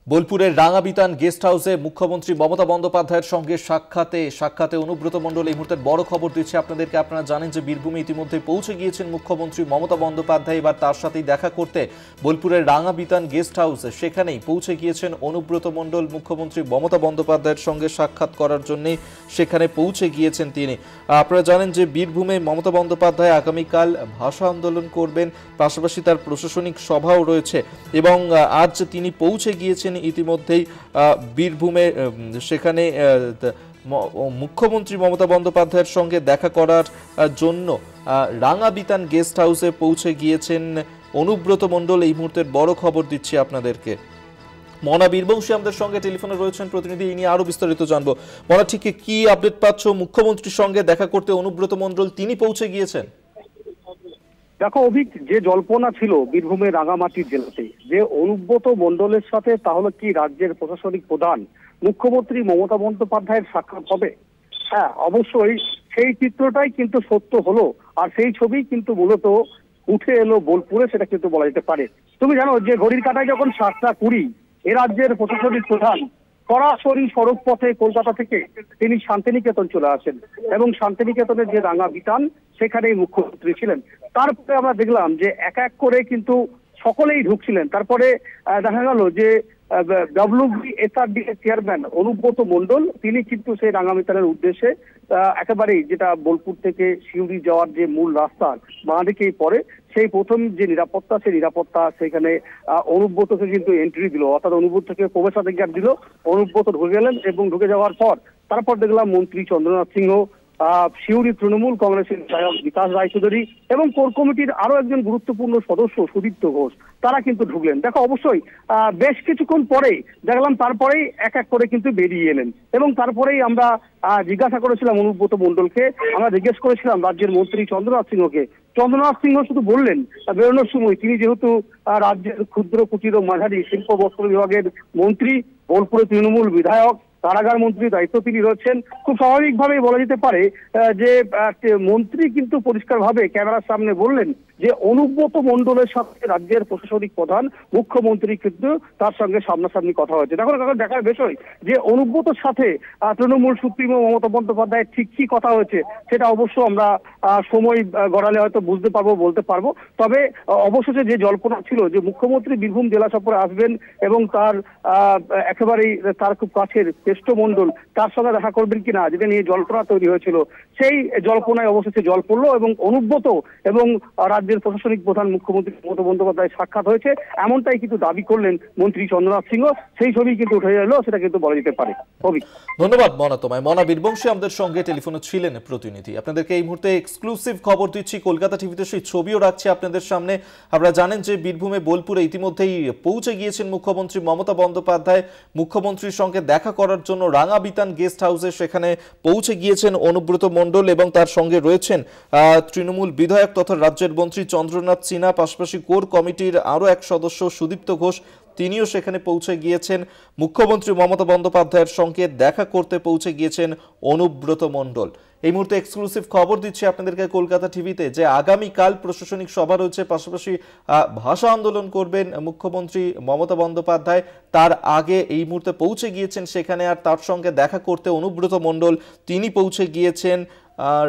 বোলপুরের রাঙাবিতান গেস্ট হাউসে মুখ্যমন্ত্রী মমতা বন্দ্যোপাধ্যায়ের সঙ্গে সাক্ষাতে অনুব্রত মণ্ডল এই মুহূর্তে বড় খবর দিচ্ছে আপনাদেরকে। আপনারা জানেন যে বীরভূমে ইতিমধ্যে পৌঁছে গিয়েছেন মুখ্যমন্ত্রী মমতা বন্দ্যোপাধ্যায়। এবার তার সাথেই দেখা করতে বোলপুরের রাঙাবিতান গেস্ট হাউস সেখানেই পৌঁছে গিয়েছেন অনুব্রত মণ্ডল। মুখ্যমন্ত্রী মমতা বন্দ্যোপাধ্যায়ের সঙ্গে সাক্ষাৎ করার জন্যই সেখানে পৌঁছে গিয়েছেন তিনি। আপনারা জানেন যে বীরভূমে মমতা বন্দ্যোপাধ্যায় আগামীকাল ভাষা আন্দোলন করবেন, পাশাপাশি তার প্রশাসনিক সভাও রয়েছে এবং আজ তিনি পৌঁছে গিয়েছেন ইতিমধ্যেই বীরভূমে। সেখানে মুখ্যমন্ত্রী মমতা বন্দ্যোপাধ্যায়ের সঙ্গে দেখা করার জন্য রাঙাবিতান গেস্ট হাউসে পৌঁছে গিয়েছেন অনুব্রত মণ্ডল। এই মুহূর্তের বড় খবর দিচ্ছি আপনাদেরকে। মনা বীরবংশী আমাদের সঙ্গে টেলিফোনে রয়েছেন প্রতিনিধি, এই নিয়ে আরো বিস্তারিত জানবো। মনা, ঠিক কি আপডেট পাচ্ছ? মুখ্যমন্ত্রীর সঙ্গে দেখা করতে অনুব্রত মণ্ডল তিনি পৌঁছে গিয়েছেন। দেখো অভিক, যে জল্পনা ছিল বীরভূমের রাঙামাটির জেলাতে যে অনুব্রত মণ্ডলের সাথে তাহলে কি রাজ্যের প্রশাসনিক প্রধান মুখ্যমন্ত্রী মমতা বন্দ্যোপাধ্যায়ের সাক্ষাৎ হবে, হ্যাঁ অবশ্যই সেই চিত্রটাই কিন্তু সত্য হলো। আর সেই ছবি কিন্তু মূলত উঠে এলো বোলপুরে, সেটা কিন্তু বলা যেতে পারে। তুমি জানো যে ঘড়ির কাঁটায় যখন 7:20 এ রাজ্যের প্রশাসনিক প্রধান সরাসরি সড়ক পথে কলকাতা থেকে তিনি শান্তিনিকেতন চলে আসেন এবং শান্তিনিকেতনের যে রাঙাবিতান সেখানেই মুখ্যমন্ত্রী ছিলেন। তারপরে আমরা দেখলাম যে এক এক করে কিন্তু সকলেই ঢুকছিলেন। তারপরে দেখা গেল যে WBSRD এর চেয়ারম্যান অনুব্রত মণ্ডল তিনি কিন্তু সেই রাঙাবিতানের উদ্দেশ্যে একেবারেই, যেটা বোলপুর থেকে সিউড়ি যাওয়ার যে মূল রাস্তা বাঁ দিকেই পড়ে, সেই প্রথম যে নিরাপত্তা, সেই নিরাপত্তা সেখানে অনুব্রতকে কিন্তু এন্ট্রি দিল, অর্থাৎ অনুব্রতকে প্রবেশাধিকার দিল। অনুব্রত ঢুকে গেলেন এবং ঢুকে যাওয়ার পর তারপর দেখলাম মন্ত্রী চন্দ্রনাথ সিংহ, সিউড়ি তৃণমূল কংগ্রেসের বিধায়ক বিকাশ রায়চৌধুরী এবং কোর কমিটির আরো একজন গুরুত্বপূর্ণ সদস্য সুদীপ্ত ঘোষ, তারা কিন্তু ঢুকলেন। দেখো অবশ্যই বেশ কিছুক্ষণ পরেই দেখলাম তারপরেই এক এক করে কিন্তু বেরিয়ে এলেন এবং তারপরেই আমরা জিজ্ঞাসা করেছিলাম অনুব্রত মণ্ডলকে, আমরা জিজ্ঞেস করেছিলাম রাজ্যের মন্ত্রী চন্দ্রনাথ সিংহকে। চন্দ্রনাথ সিংহ শুধু বললেন বেরোনোর সময়, তিনি যেহেতু রাজ্যের ক্ষুদ্র কুটির ও মাঝারি শিল্প বস্ত্র বিভাগের মন্ত্রী, বোলপুরে তৃণমূল বিধায়ক, কারাগার মন্ত্রীর দায়িত্ব তিনি রয়েছেন, খুব স্বাভাবিকভাবেই বলা যেতে পারে যে মন্ত্রী কিন্তু পরিষ্কারভাবে ক্যামেরার সামনে বললেন যে অনুব্রত মণ্ডলের সাথে রাজ্যের প্রশাসনিক প্রধান মুখ্যমন্ত্রী কিন্তু তার সঙ্গে সামনাসামনি কথা হয়েছে। দেখো দেখার বিষয় যে অনুব্রতর সাথে তৃণমূল সুপ্রিমো মমতা বন্দ্যোপাধ্যায়ের ঠিক কি কথা হয়েছে সেটা অবশ্য আমরা সময় গড়ালে হয়তো বুঝতে পারবো, বলতে পারবো। তবে অবশেষে যে জল্পনা ছিল যে মুখ্যমন্ত্রী বীরভূম জেলা সফরে আসবেন এবং তার একেবারেই তার খুব কাছের কেষ্টমণ্ডল তার সঙ্গে দেখা করবেন কিনা, যেটা নিয়ে জল্পনা তৈরি হয়েছিল, সেই জল্পনায় অবশেষে জল পড়লো এবং অনুব্রত এবং রাজ্যের প্রশাসনিক প্রধান মুখ্যমন্ত্রী মমতা বন্দ্যোপাধ্যায় সাক্ষাৎ হয়েছে, এমনটাই কিন্তু দাবি করলেন মন্ত্রী চন্দ্রনাথ সিংহ। সেই ছবি কিন্তু উঠে এলো, সেটা কিন্তু বলা যেতে পারে। ধন্যবাদ মনা তোমায়। মনা বীরবংশী আমাদের সঙ্গে টেলিফোনে ছিলেন প্রতিনিধি। আপনাদেরকে এই মুহূর্তে এক্সক্লুসিভ খবর দিচ্ছি, কলকাতা টিভিতে সেই ছবিও রাখছি আপনাদের সামনে। আপনারা জানেন যে বীরভূমে বোলপুরে ইতিমধ্যেই পৌঁছে গিয়েছেন মুখ্যমন্ত্রী মমতা বন্দ্যোপাধ্যায়। মুখ্যমন্ত্রীর সঙ্গে দেখা করার জন্য রাঙাবিতান গেস্ট হাউসে সেখানে পৌঁছে গিয়েছেন অনুব্রত মণ্ডল এবং তার সঙ্গে রয়েছেন তৃণমূল বিধায়ক তথা রাজ্যের মন্ত্রী চন্দ্রনাথ সিনহা, পাশাপাশি কোর কমিটির আরো এক সদস্য সুদীপ্ত ঘোষ, তিনিও সেখানে পৌঁছে গিয়েছেন। মুখ্যমন্ত্রী মমতা বন্দ্যোপাধ্যায়ের সঙ্গে দেখা করতে পৌঁছে গিয়েছেন অনুব্রত মণ্ডল। এই মুহূর্তে এক্সক্লুসিভ খবর দিচ্ছি আপনাদেরকে কলকাতা টিভিতে যে আগামীকাল প্রশাসনিক সভা রয়েছে, পাশাপাশি ভাষা আন্দোলন করবেন মুখ্যমন্ত্রী মমতা বন্দ্যোপাধ্যায়। তার আগে এই মুহূর্তে পৌঁছে গিয়েছেন সেখানে, আর তার সঙ্গে দেখা করতে অনুব্রত মণ্ডল তিনি পৌঁছে গিয়েছেন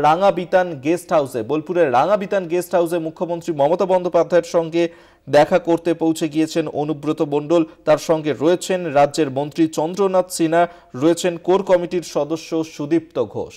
রাঙাবিতান গেস্ট হাউসে। বোলপুরের রাঙাবিতান গেস্ট হাউসে মুখ্যমন্ত্রী মমতা বন্দ্যোপাধ্যায়ের সঙ্গে দেখা করতে পৌঁছে গিয়েছেন অনুব্রত মণ্ডল। তার সঙ্গে রয়েছেন রাজ্যের মন্ত্রী চন্দ্রনাথ সিনহা, রয়েছেন কোর কমিটির সদস্য সুদীপ্ত ঘোষ।